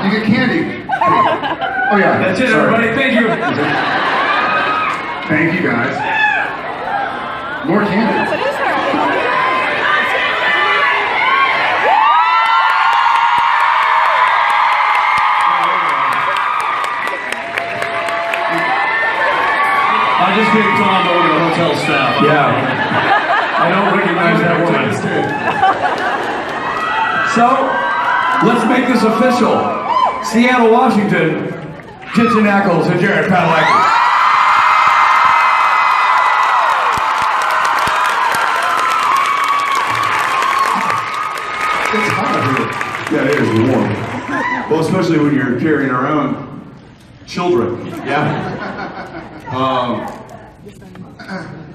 You get candy. Oh yeah. That's it, everybody. Thank you. Thank you, guys. More candy. What is her? I just gave Tom over to the hotel staff. Yeah. I don't recognize that woman. So, let's make this official. Seattle, Washington, Jensen and Jared Padalecki. It's hot here. Yeah, it is warm. Well, especially when you're carrying around children. Yeah.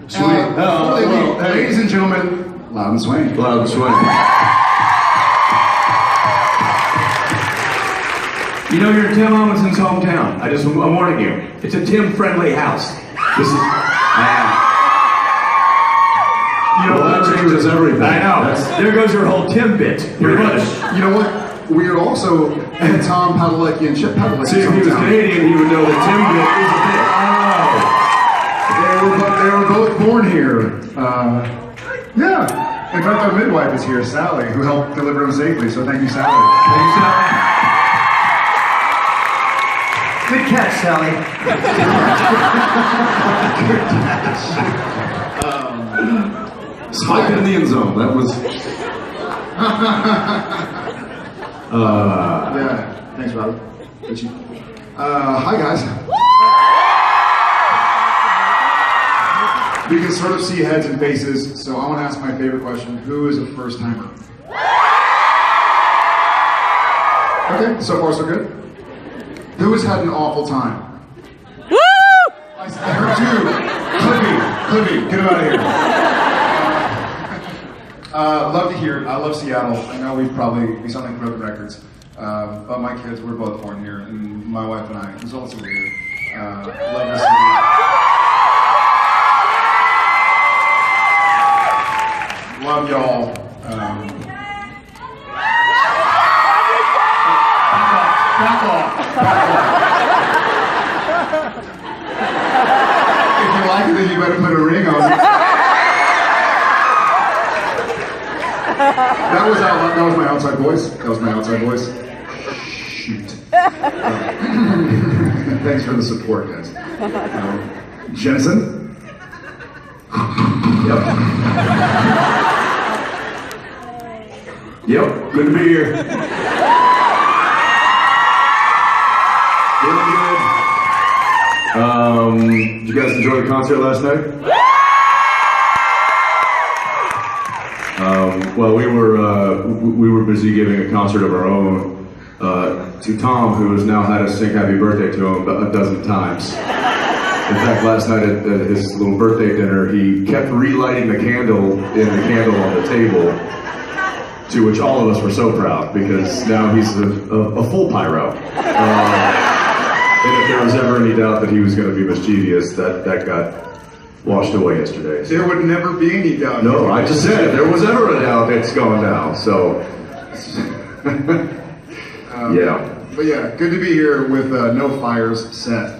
Sweet. Ladies and gentlemen, Loud and Swain. Loud and Swain. You know, you're in Tim Amundsen's hometown. I'm warning you. It's a Tim-friendly house. This is... you know, that changes everything. I know. There goes your whole Tim bit. Pretty much. You know what? We are also at Tom Padalecki and Shep Padalecki. See, if he was Canadian, he would know that Tim bit is a bit. They were both born here. Yeah. In fact, our midwife is here, Sally, who helped deliver him safely. So thank you, Sally. Thank you, Sally. Good catch, Sally. Good catch. Spike in the end zone. That was. Yeah. Thanks, Robert. Hi, guys. We can sort of see heads and faces, so I want to ask my favorite question. Who is a first timer? Okay, so far so good. Who has had an awful time? Woo! I heard two. Clippy, get him out of here. Love to hear it. I love Seattle. I know we sound like broken records. But my kids were both born here, and my wife and I was also here. Love this city. Love y'all. Back off. If you like it, then you better put a ring on it. That was my outside voice. Shoot. Thanks for the support, guys. Jensen? Yep. Yep. Good to be here. Feeling good. Did you guys enjoy the concert last night? Well, we were busy giving a concert of our own to Tom, who has now had us sing "Happy Birthday" to him a dozen times. In fact, last night at his little birthday dinner, he kept relighting the candle in the candle on the table, to which all of us were so proud, because now he's a full pyro. And if there was ever any doubt that he was going to be mischievous, that got washed away yesterday. There would never be any doubt. No, I just said if there was ever a doubt, it's gone now. So, yeah. But yeah, good to be here with no fires set.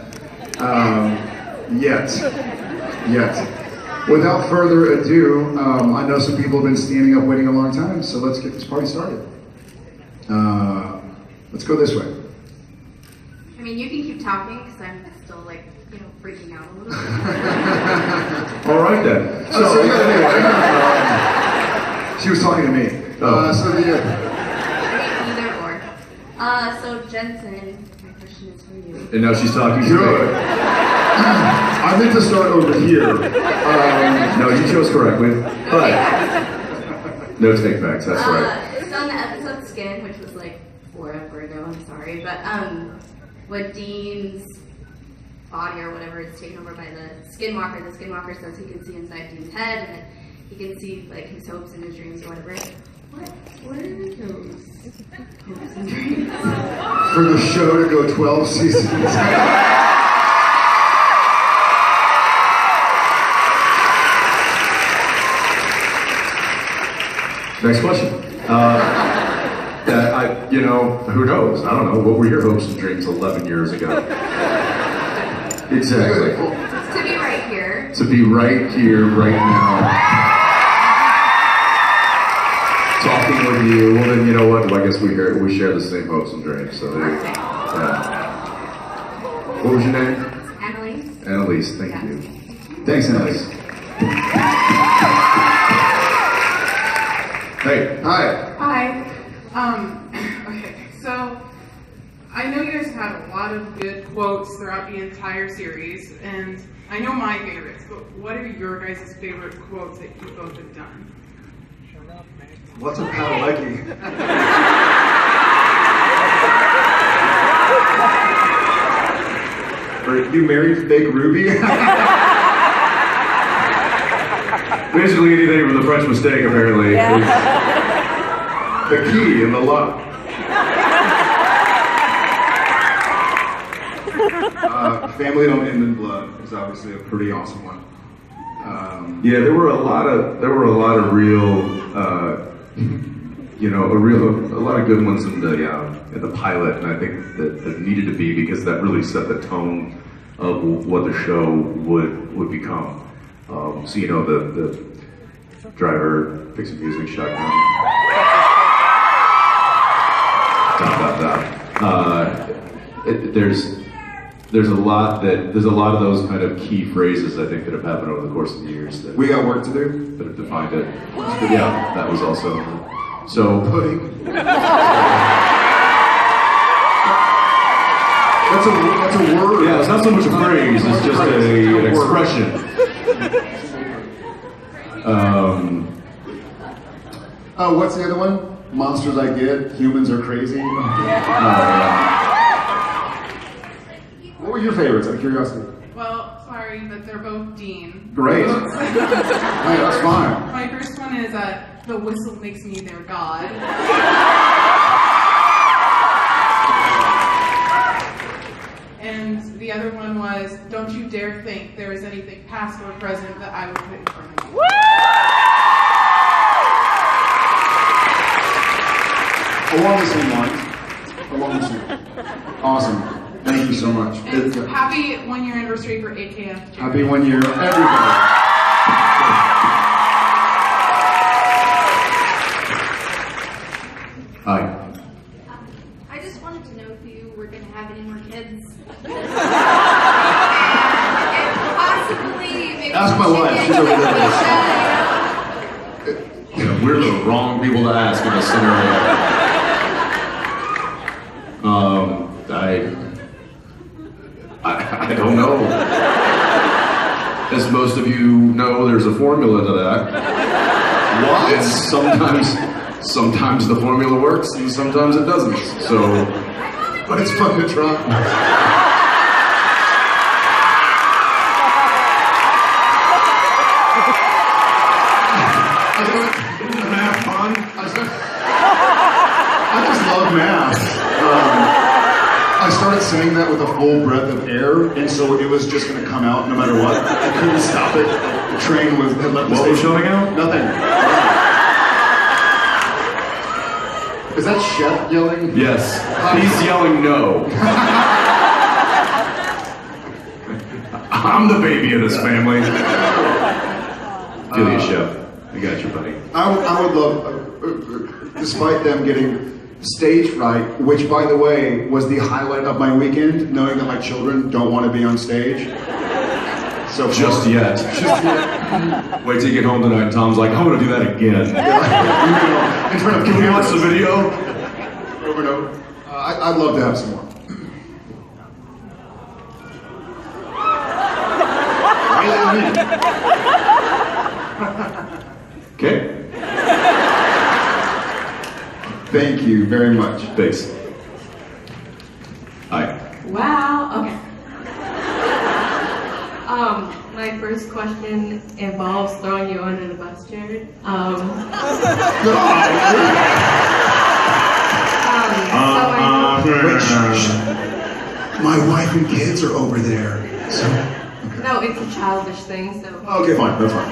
Yet. Without further ado, I know some people have been standing up waiting a long time, so let's get this party started. Let's go this way. I mean, you can keep talking because I'm still like, freaking out a little bit. All right then. So anyway, she was talking to me. Either or. So Jensen, my question is for you. And now she's talking to Good. me. I meant to start over here. No, you chose correctly. But no take backs, that's right. So on the episode Skin, which was like forever ago, I'm sorry, but when Dean's body or whatever is taken over by the skinwalker says he can see inside Dean's head and that he can see like his hopes and his dreams or whatever. What are those hopes and dreams? For the show to go 12 seasons. Next question. you know, who knows? I don't know. What were your hopes and dreams 11 years ago? Exactly. To be right here. To be right here, right now. Talking with you. Well, then, you know what? Well, I guess we share the same hopes and dreams. So there you go. Yeah. What was your name? Annalise. Annalise, thank Yeah. you. Thanks, Annalise. Hey. Hi. Hi. Okay, so I know you guys have a lot of good quotes throughout the entire series, and I know my favorites, but what are your guys' favorite quotes that you both have done? What's a padalecki? Are you married fake Ruby? Basically anything with a French mistake, apparently. The key in the lock. Family don't end in blood is obviously a pretty awesome one. Yeah, there were a lot of real, you know, a lot of good ones in the pilot, and I think that needed to be because that really set the tone of what the show would become. So you know, the driver fixing music, shotgun, There's a lot of those kind of key phrases I think that have happened over the course of the years that We got work to do. that have defined it. But yeah, that was also so. Pudding. That's a word. Yeah, it's not so much a phrase; it's just an expression. Oh, what's the other one? Monsters I get, humans are crazy. What were your favorites, out of curiosity? Well, sorry, but they're both Dean. Great. Quotes. Hey, that's fine. My first one is the whistle makes me their god. And the other one was, don't you dare think there is anything past or present that I would put in front of you. Along the same lines. Along the same. Awesome. Thank you so much. And happy 1 year anniversary for AKF. Happy 1 year, everybody. Hi. I just wanted to know if you were going to have any more kids. And possibly, maybe Ask my wife. She's over there. Yeah, we're the wrong people to ask in this scenario. I don't know. As most of you know, there's a formula to that. What? And sometimes the formula works and sometimes it doesn't. So, But it's fun to try. Math fun? I just love math. I started saying that with a full breath of air, and so it was just going to come out no matter what. I couldn't stop it. The train had left the what was station. showing out? Nothing. Is that Shep yelling? Yes. He's yelling no. I'm the baby of this family. Feel you, Shep. I got you, buddy. I would love, despite them getting stage fright, which, by the way, was the highlight of my weekend, knowing that my children don't want to be on stage. So Just yet. Just yet. Wait till you get home tonight and Tom's like, I'm gonna do that again. In front of Can we watch the video? Over and over. I'd love to have some more. Okay. Thank you very much. Thanks. Hi. Wow, okay. My first question involves throwing you under the bus, Jared. My wife and kids are over there. So, No, it's a childish thing, so. okay, fine, that's fine.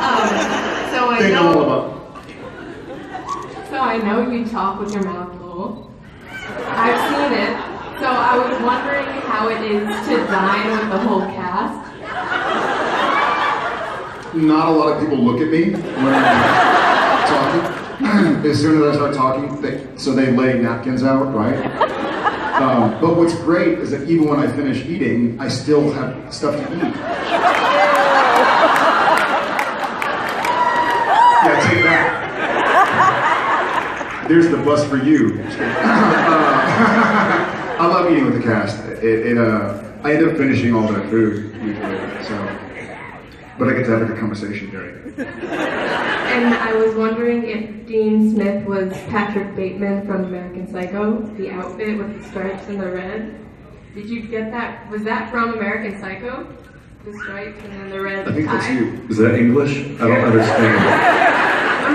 So I know you talk with your mouth full. I've seen it. So I was wondering how it is to dine with the whole cast. Not a lot of people look at me when I'm talking. As soon as I start talking, they lay napkins out, right? But what's great is that even when I finish eating, I still have stuff to eat. Yeah, take that. There's the bus for you. I love eating with the cast. I end up finishing all their food usually, but I get to have a good conversation during it. And I was wondering if Dean Smith was Patrick Bateman from American Psycho, the outfit with the stripes and the red. Did you get that? Was that from American Psycho? The stripes and then the red I think tie? that's you. Is that English? I don't understand.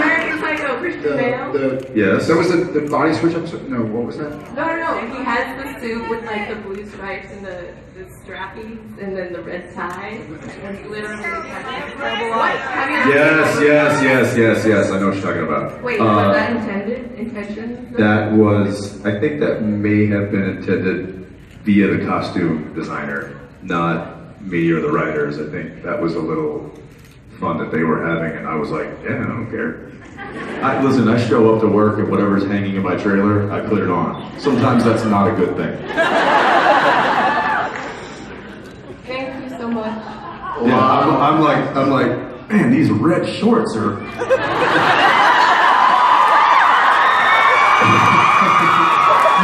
American Psycho, Christian Bale? Yes. That was the body switch episode? No, what was that? No. He has the suit with like the blue stripes and the strappies and then the red tie. And literally Yes. I know what you're talking about. Wait, was that intention? That was, I think that may have been intended via the costume designer, not me or the writers. I think that was a little fun that they were having, and I was like, yeah, I don't care. Listen, I show up to work and whatever's hanging in my trailer, I put it on. Sometimes that's not a good thing. Thank you so much. Yeah, I'm like, man, these red shorts are.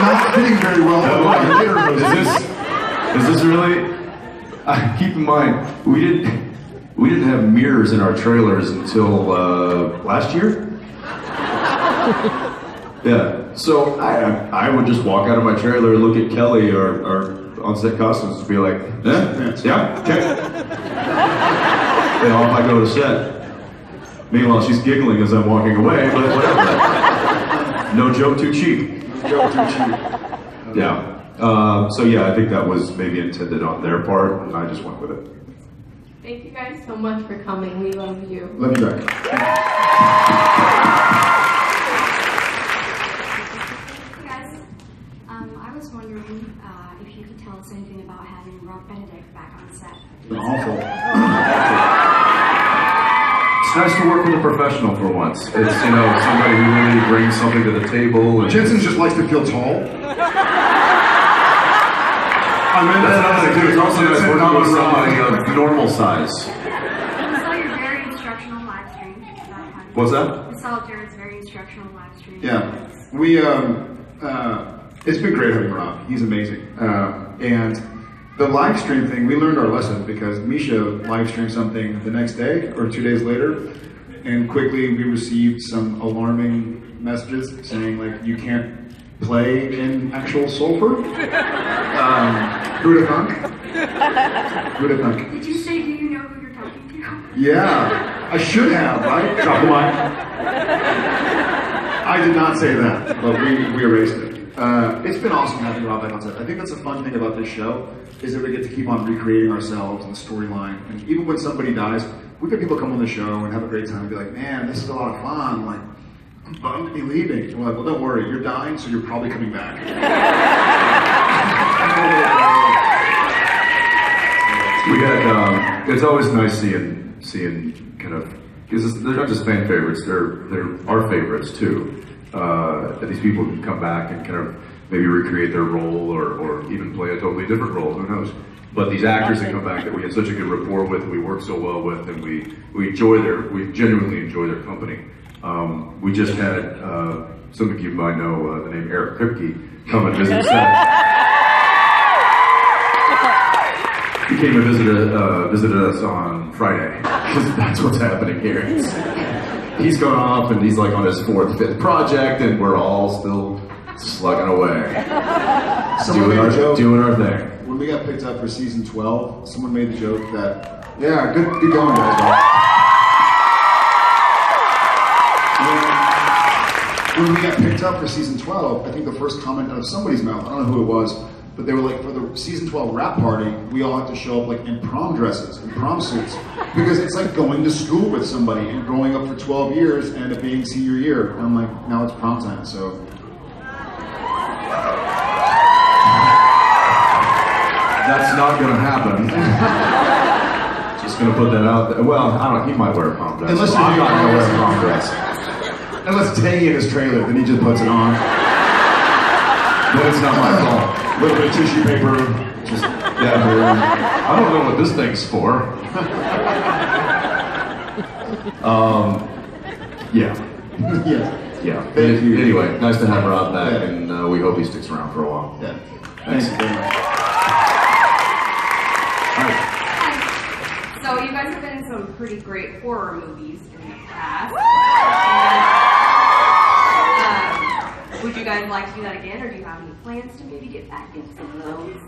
Not fitting very well. Is this really? Keep in mind, we didn't have mirrors in our trailers until last year. Yeah, so I would just walk out of my trailer, look at Kelly or on-set costumes, and be like, yeah, okay. And off I go to set. Meanwhile, she's giggling as I'm walking away, but whatever. No joke too cheap. Yeah. So yeah, I think that was maybe intended on their part, and I just went with it. Thank you guys so much for coming. We love you. Love you back. Hey guys, I was wondering if you could tell us anything about having Rob Benedict back on set. It's been awful. It's nice to work with a professional for once. It's, somebody who really brings something to the table. And Jensen just likes to feel tall. I mean, that's another thing too. It's also nice working with somebody of normal size. I saw your very instructional live stream. What's that? I saw Jared's very instructional live stream. Yeah, it's been great having Rob. He's amazing. And the live stream thing, we learned our lesson because Misha live streamed something the next day or 2 days later, and quickly we received some alarming messages saying like, you can't play in actual sulfur. Who'd have thunk? Did you say, do you know who you're talking to? Yeah, I should have, right? Drop the mic. I did not say that, but we erased it. It's been awesome having Rob back on set. I think that's a fun thing about this show, is that we get to keep on recreating ourselves and the storyline. And even when somebody dies, we've got people come on the show and have a great time and be like, man, this is a lot of fun. Like, I'm bummed to be leaving. And we're like, well, don't worry, you're dying, so you're probably coming back. We had. It's always nice seeing kind of, because they're not just fan favorites; they're our favorites too. That these people can come back and kind of maybe recreate their role or even play a totally different role. Who knows? But these actors that come back that we had such a good rapport with, we work so well with, and we genuinely enjoy their company. We just had some of you might know the name Eric Kripke come and visit set. He came and visited us on Friday, because that's what's happening here. He's gone off and he's like on his 4th, 5th project, and we're all still slugging away. Doing our thing. When we got picked up for season 12, someone made the joke that, yeah, good going, guys. When we got picked up for season 12, I think the first comment out of somebody's mouth, I don't know who it was, but they were like, for the season 12 wrap party, we all have to show up like in prom dresses and prom suits, because it's like going to school with somebody and growing up for 12 years and it being senior year. And I'm like, now it's prom time, so. That's not gonna happen. Just gonna put that out there. Well, I don't. He might wear a prom dress. Unless I'm not gonna wear a prom dress. dress. Unless it's hanging in his trailer, then he just puts it on. Then it's not my fault. A little bit of tissue paper, just Yeah, I don't know what this thing's for. Yeah. yeah. Yeah. Thank you. Anyway, nice to have Rob back, Yeah. and we hope he sticks around for a while. Yeah. Thanks very much. All right. Hi. So you guys have been in some pretty great horror movies in the past. Would you guys like to do that again, or do you have any plans to maybe get back into some of those?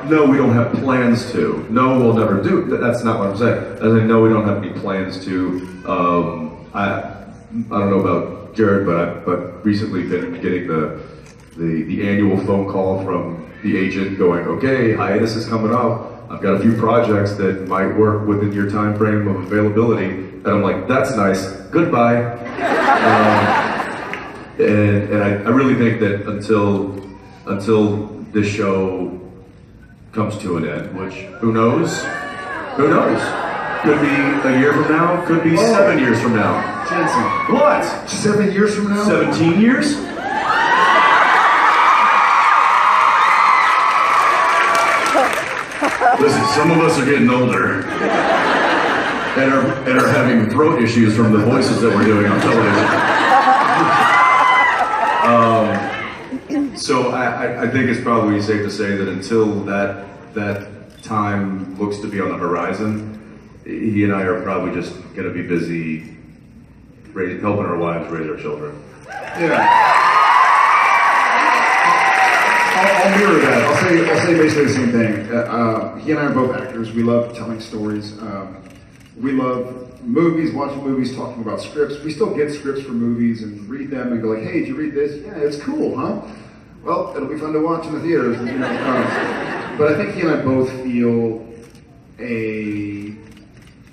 No, we don't have plans to. No, we'll never do. That's not what I'm saying. As in, no, we don't have any plans to. I don't know about Jared, but recently been getting the annual phone call from the agent going, okay, hiatus is coming up. I've got a few projects that might work within your time frame of availability. And I'm like, that's nice. Goodbye. And I really think that until this show comes to an end, which who knows? Who knows? Could be a year from now, could be 7 years from now. Jensen. What? 7 years from now? 17 years? Listen, some of us are getting older and are having throat issues from the voices that we're doing on television. So I think it's probably safe to say that until that time looks to be on the horizon, he and I are probably just going to be busy helping our wives raise our children. Yeah. I'll mirror that. I'll say basically the same thing. He and I are both actors. We love telling stories. We love movies, watching movies, talking about scripts. We still get scripts for movies and read them and go like, hey, did you read this? Yeah, it's cool, huh? Well, it'll be fun to watch in the theaters. You know, but I think he and I both feel an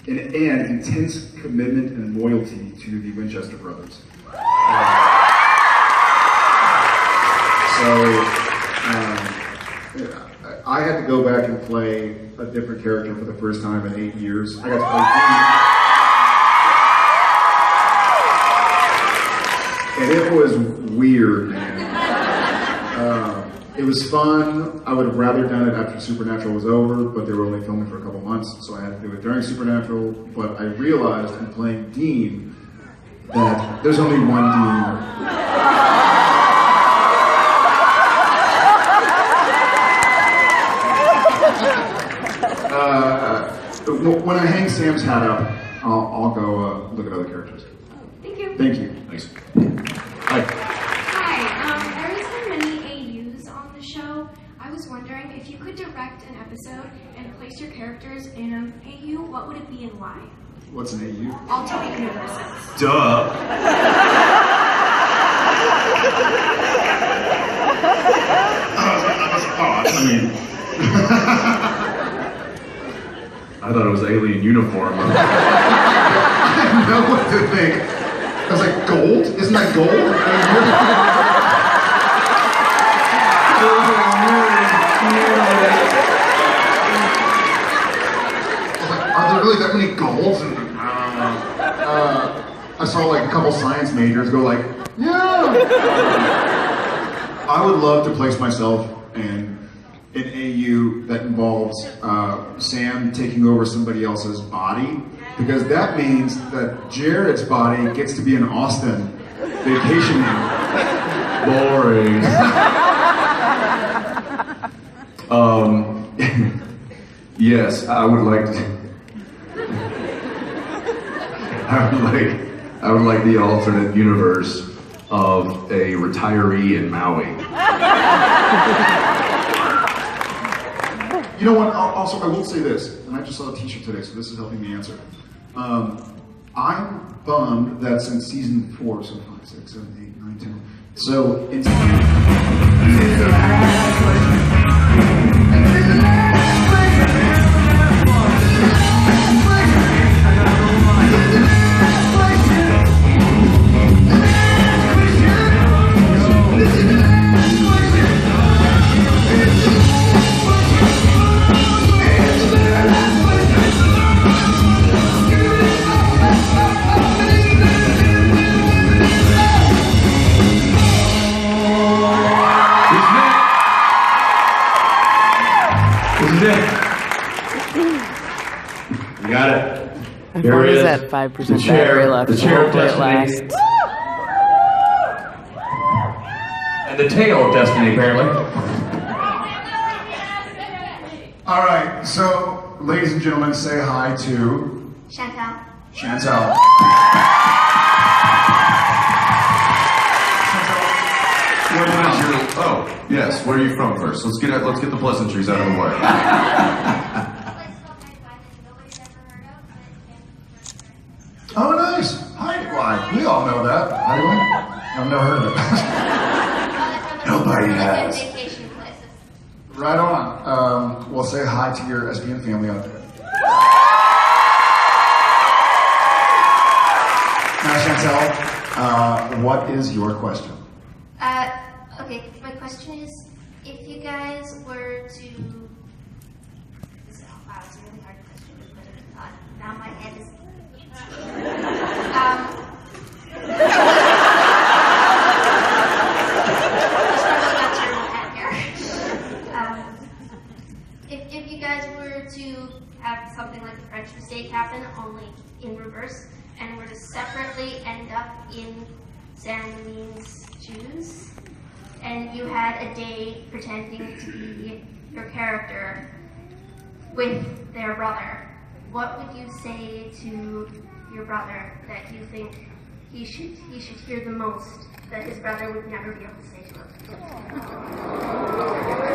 intense commitment and loyalty to the Winchester brothers. I had to go back and play a different character for the first time in 8 years. I got to play Dean. And it was weird, man. It was fun. I would have rather done it after Supernatural was over, but they were only filming for a couple months, so I had to do it during Supernatural. But I realized in playing Dean that there's only one Dean. When I hang Sam's hat up, I'll go look at other characters. Thank you. Thank you. Thanks. Hi. Hi, there has been many AUs on the show. I was wondering if you could direct an episode and place your characters in an AU, what would it be and why? What's an AU? Alternate universes. Duh. I mean... I thought it was alien uniform. I didn't know what to think. I was like, gold? Isn't that gold? I was like, are there really that many golds? And, I saw like a couple science majors go like, yeah. I would love to place myself in an AU that involves Sam taking over somebody else's body, because that means that Jared's body gets to be in Austin vacationing. Boring. Yes, I would like the alternate universe of a retiree in Maui. You know what? Also, I will say this, and I just saw a t-shirt today, so this is helping me answer. I'm bummed that since season 4, so 5, 6, 7, 8, 9, 10, so it's... What's your name? You got it. My Here phone it is is. at 5% The chair, battery left. the chair of Hopefully it destiny. lasts. And the tail of destiny, apparently. All right, so ladies and gentlemen, say hi to Chantal. Chantal. Oh, yes. Where are you from first? Let's get the pleasantries out of the way. Oh, nice. Hi, why? We all know that. How do we? I've never heard of it. Nobody has. Vacation places. Right on. We'll say hi to your SBN family out there. Now, Chantel, what is your question? Okay, my question is, if you guys were to... Wow, it's a really hard question to put in a thought. Now my head is... If you guys were to have something like the French mistake happen, only in reverse, and were to separately end up in Sam and Dean's shoes, and you had a day pretending to be your character with their brother, what would you say to your brother that you think he should hear the most that his brother would never be able to say to him?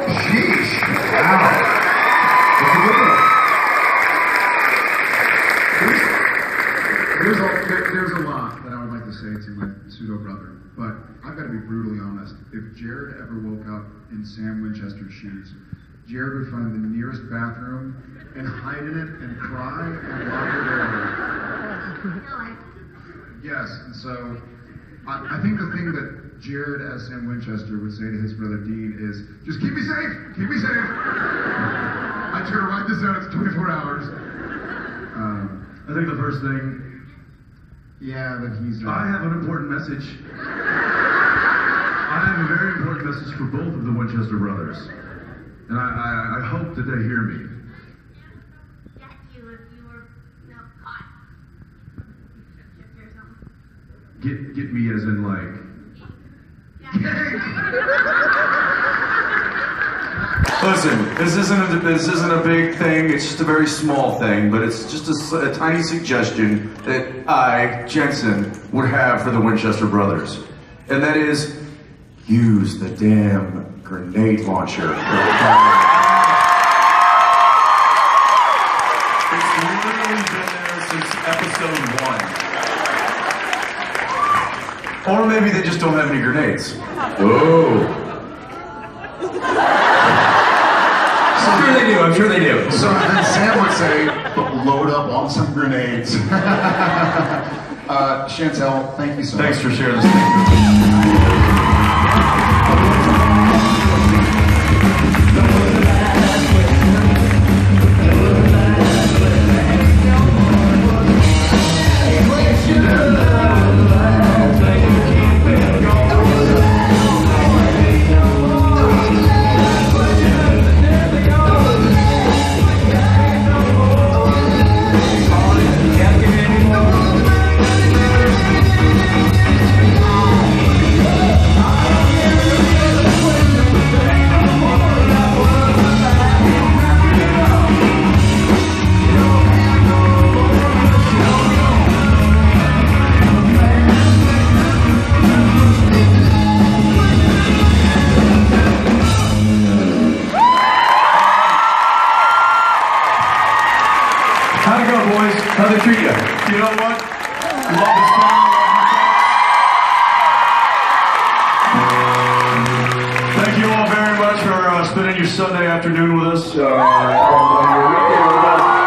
Sheesh. Wow. That's a good one. There's a lot that I would like to say to my pseudo brother, but I've got to be brutally honest. If Jared ever woke up in Sam Winchester's shoes, Jared would find the nearest bathroom and hide in it and cry and lock the door. Yes, and so I think the thing that Jared as Sam Winchester would say to his brother Dean is, just keep me safe, keep me safe. I try to write this out, it's 24 hours. I think the first thing, Yeah, but he's... I have an important message. I have a very important message for both of the Winchester brothers. And I hope that they hear me. That you were caught. Get me as in like... Listen, this isn't a big thing. It's just a very small thing, but it's just a tiny suggestion that I, Jensen, would have for the Winchester brothers, and that is use the damn grenade launcher. It's literally been there since episode 1. Or maybe they just don't have any grenades. Oh. I'm sure they do. So then Sam would say, load up on some grenades. Chantel, thank you so much. Thanks for sharing this thing. How'd it go, boys? How'd they treat you? You know what? Love is fun. Thank you all very much for spending your Sunday afternoon with us, or your weekend with us.